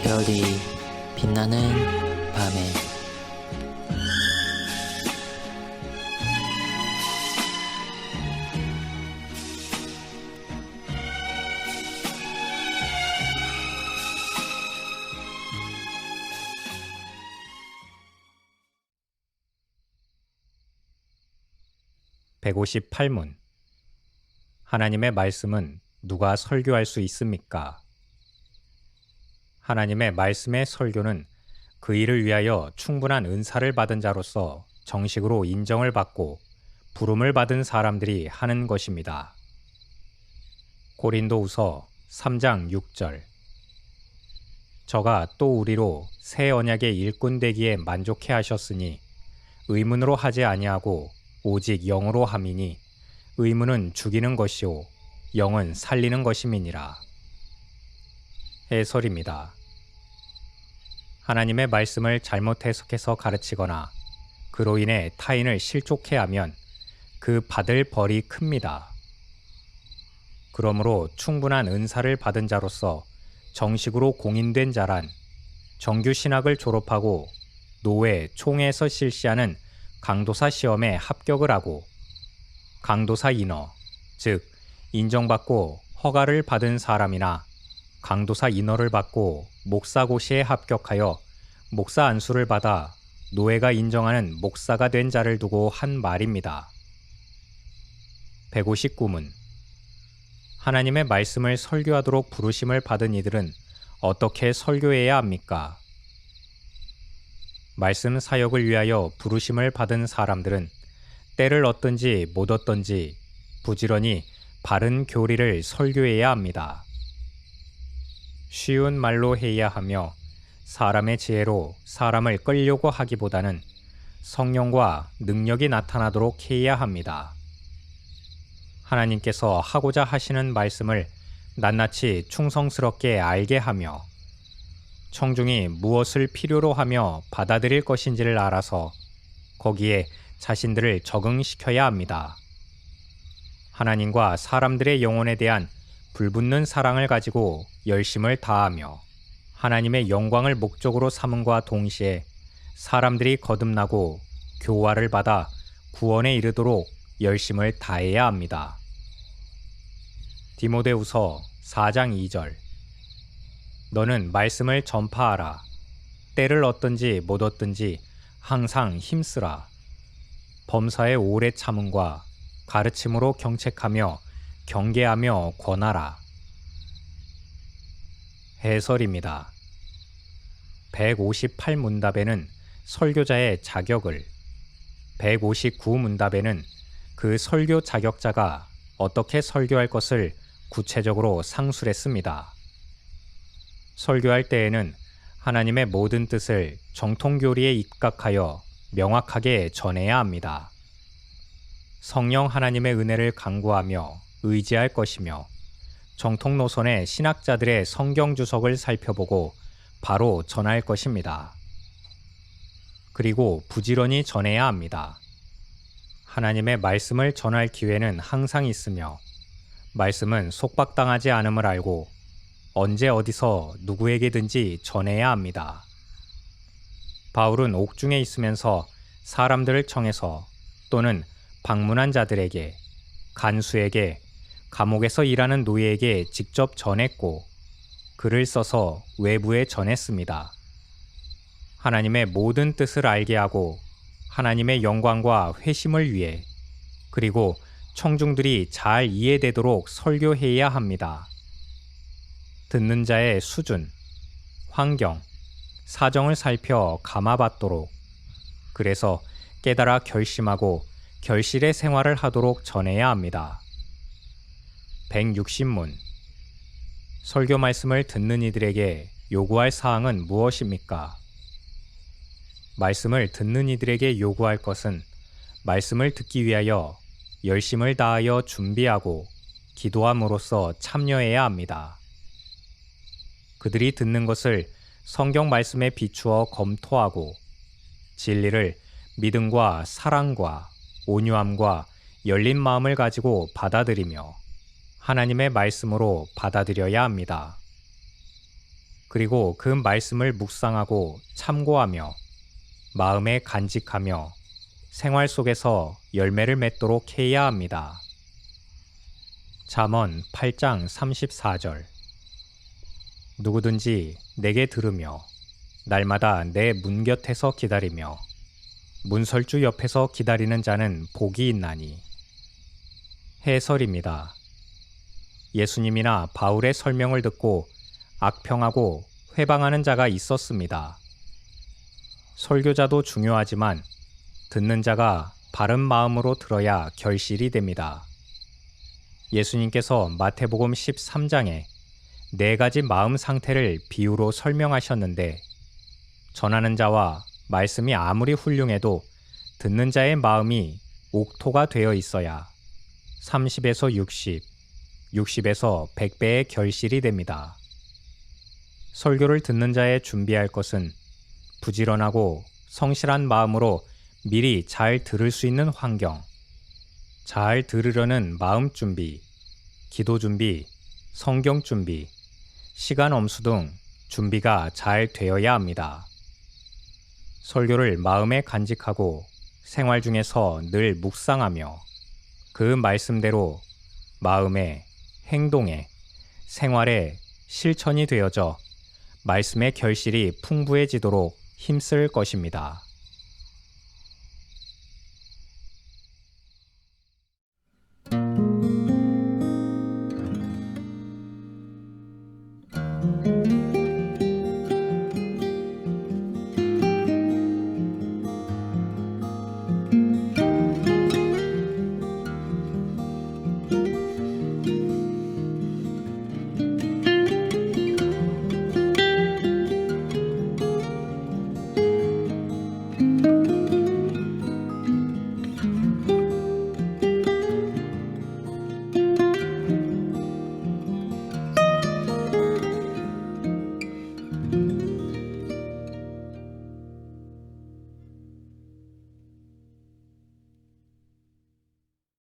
별이 빛나는 밤에 (158문) 하나님의 말씀은 누가 설교할 수 있습니까? 하나님의 말씀의 설교는 그 일을 위하여 충분한 은사를 받은 자로서 정식으로 인정을 받고 부름을 받은 사람들이 하는 것입니다. 고린도후서 3장 6절. 저가 또 우리로 새 언약의 일꾼 되기에 만족해 하셨으니 의문으로 하지 아니하고 오직 영으로 함이니 의문은 죽이는 것이요 영은 살리는 것임이니라. 해설입니다. 하나님의 말씀을 잘못 해석해서 가르치거나 그로 인해 타인을 실족해 하면 그 받을 벌이 큽니다. 그러므로 충분한 은사를 받은 자로서 정식으로 공인된 자란 정규 신학을 졸업하고 노회, 총회에서 실시하는 강도사 시험에 합격을 하고 강도사 인허, 즉 인정받고 허가를 받은 사람이나 강도사 인허를 받고 목사고시에 합격하여 목사 안수를 받아 노회가 인정하는 목사가 된 자를 두고 한 말입니다. 159문. 하나님의 말씀을 설교하도록 부르심을 받은 이들은 어떻게 설교해야 합니까? 말씀 사역을 위하여 부르심을 받은 사람들은 때를 얻든지 못 얻든지 부지런히 바른 교리를 설교해야 합니다. 쉬운 말로 해야 하며 사람의 지혜로 사람을 끌려고 하기보다는 성령과 능력이 나타나도록 해야 합니다. 하나님께서 하고자 하시는 말씀을 낱낱이 충성스럽게 알게 하며 청중이 무엇을 필요로 하며 받아들일 것인지를 알아서 거기에 자신들을 적응시켜야 합니다. 하나님과 사람들의 영혼에 대한 불붙는 사랑을 가지고 열심을 다하며 하나님의 영광을 목적으로 삼음과 동시에 사람들이 거듭나고 교화를 받아 구원에 이르도록 열심을 다해야 합니다. 디모데후서 4장 2절. 너는 말씀을 전파하라. 때를 얻든지 못 얻든지 항상 힘쓰라. 범사의 오래 참음과 가르침으로 경책하며 경계하며 권하라. 해설입니다. 158문답에는 설교자의 자격을, 159문답에는 그 설교 자격자가 어떻게 설교할 것을 구체적으로 상술했습니다. 설교할 때에는 하나님의 모든 뜻을 정통교리에 입각하여 명확하게 전해야 합니다. 성령 하나님의 은혜를 간구하며 의지할 것이며 정통 노선의 신학자들의 성경 주석을 살펴보고 바로 전할 것입니다. 그리고 부지런히 전해야 합니다. 하나님의 말씀을 전할 기회는 항상 있으며 말씀은 속박당하지 않음을 알고 언제 어디서 누구에게든지 전해야 합니다. 바울은 옥중에 있으면서 사람들을 청해서 또는 방문한 자들에게, 간수에게, 감옥에서 일하는 노예에게 직접 전했고 글을 써서 외부에 전했습니다. 하나님의 모든 뜻을 알게 하고 하나님의 영광과 회심을 위해 그리고 청중들이 잘 이해되도록 설교해야 합니다. 듣는 자의 수준, 환경, 사정을 살펴 감아받도록 그래서 깨달아 결심하고 결실의 생활을 하도록 전해야 합니다. 160문. 설교 말씀을 듣는 이들에게 요구할 사항은 무엇입니까? 말씀을 듣는 이들에게 요구할 것은 말씀을 듣기 위하여 열심을 다하여 준비하고 기도함으로써 참여해야 합니다. 그들이 듣는 것을 성경 말씀에 비추어 검토하고 진리를 믿음과 사랑과 온유함과 열린 마음을 가지고 받아들이며 하나님의 말씀으로 받아들여야 합니다. 그리고 그 말씀을 묵상하고 참고하며 마음에 간직하며 생활 속에서 열매를 맺도록 해야 합니다. 잠언 8장 34절. 누구든지 내게 들으며 날마다 내 문 곁에서 기다리며 문설주 옆에서 기다리는 자는 복이 있나니. 해설입니다. 예수님이나 바울의 설명을 듣고 악평하고 회방하는 자가 있었습니다. 설교자도 중요하지만 듣는 자가 바른 마음으로 들어야 결실이 됩니다. 예수님께서 마태복음 13장에 4가지 마음 상태를 비유로 설명하셨는데, 전하는 자와 말씀이 아무리 훌륭해도 듣는 자의 마음이 옥토가 되어 있어야 30에서 60, 60에서 100배의 결실이 됩니다. 설교를 듣는 자의 준비할 것은 부지런하고 성실한 마음으로 미리 잘 들을 수 있는 환경, 잘 들으려는 마음 준비, 기도 준비, 성경 준비, 시간 엄수 등 준비가 잘 되어야 합니다. 설교를 마음에 간직하고 생활 중에서 늘 묵상하며 그 말씀대로 마음에, 행동에, 생활에 실천이 되어져 말씀의 결실이 풍부해지도록 힘쓸 것입니다.